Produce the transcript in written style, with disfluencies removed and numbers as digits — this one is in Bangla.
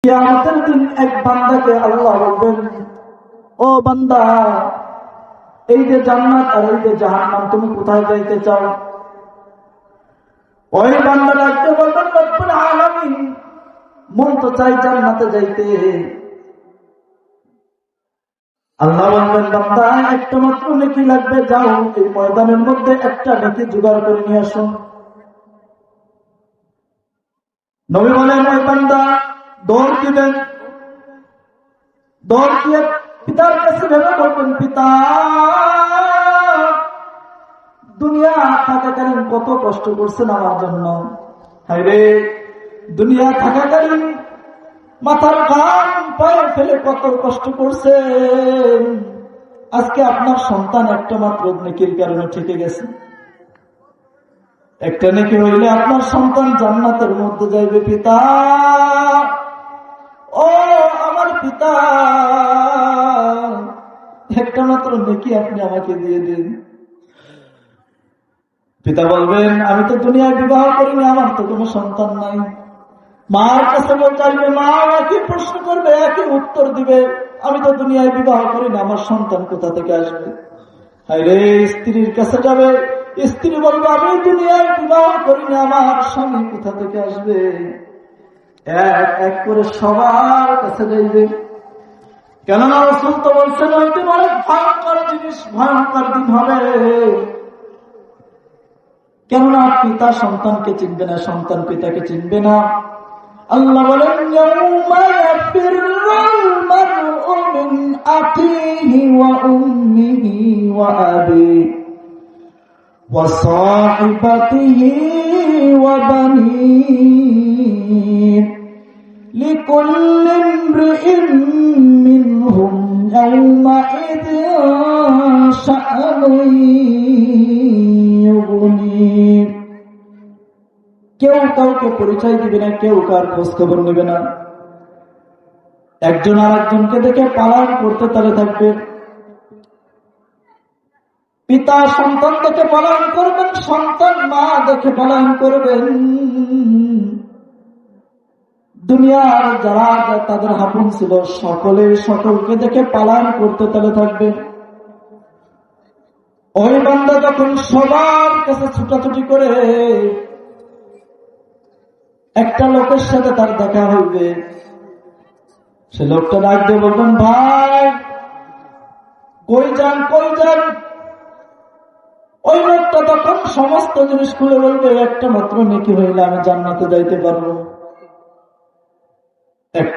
কিয়ামতের দিন এক বান্দাকে আল্লাহ বলবেন, ও বান্দা, এই যে জান্নাত আর এই যে জাহান্নাম, তুমি কোথায় যাইতে চাও? ওই বান্দা ডাকতে বলবেন, রব্বুল আলামিন, মন তো চাই জান্নাতে যাইতে। আল্লাহ বলবেন, বান্দা, একটা মাত্র নেকি লাগবে, যাও এই ময়দানের মধ্যে একটা নেকি জোগাড় করে নিয়ে আসো। নবী বলেন, ওই বান্দা দৌড় দিবেন, দৌড় দিয়ে পিতার কাছে ভেবে বলবেন, পিতা, দুনিয়া থাকাকালীন কত কষ্ট করছেন আমার জন্য। হায় রে, দুনিয়া থাকাকালীন মাথার ঘাম পায়ে ফেলে কত কষ্ট করছেন। আজকে আপনার সন্তান একটা মাত্র নেকির কারণে ঠেকে গেছে। একটা নেকি হইলে আপনার সন্তান জান্নাতের মধ্যে যাইবে। পিতা, ও আমার পিতা, একটা মাত্র নেকি আপনি আমাকে দিয়ে দিন। পিতা বলবেন, আমি তো দুনিয়ায় বিবাহ করিনি, আমার তো কোনো সন্তান নাই। মার কাছে চাইবে, মা একই প্রশ্ন করবে, একই উত্তর দিবে, আমি তো দুনিয়ায় বিবাহ করিনি, আমার সন্তান কোথা থেকে আসবে? আরে স্ত্রীর কাছে যাবে, স্ত্রী বলবে, আমি দুনিয়ায় বিবাহ করিনি, আমার স্বামী কোথা থেকে আসবে? এক এক করে সবার কাছে যাইবে। কেননা রাসূল তো বলছেন, ওইদিন অনেক ভয়ঙ্কর জিনিস, ভয়ঙ্কর দিন হবে। কেননা পিতা সন্তানকে চিনবে না, সন্তান পিতাকে চিনবে না। আল্লাহ বলেন, ইয়াউমা ইয়াফিরুল মার'উ মিন আখিহি ওয়া উম্মিহি ওয়া আবিহি ওয়া সাহিবাতিহি ওয়া বানিহি লিকুল্লি ইমরিইন মিনহুম ইয়াওমাইযিন শা'নুন ইউগনি। কেউ কাউকে পরিচয় দিবে না, কেউ কার খোঁজ খবর নেবে না। একজন আর একজনকে দেখে পালন করতে তালে থাকবে। পিতা সন্তান দেখে পালন করবেন, সন্তান মা দেখে পালন করবেন। দুনিয়ার যারা তাদের আপন ছিল সকলে সকলকে দেখে পালন করতে তালে থাকবে। ওই বান্দা যখন সবার কাছে ছুটাছুটি করে একটা লোকের সাথে তার দেখা হইবে, সে লোকটা ডাক দিয়ে বলবেন, ভাই কই যান, কই যান? ওই লোকটা তখন সমস্ত জিনিস খুলে বলবে, একটা মাত্র নেকি হইলে আমি জান্নাতে যাইতে পারবো।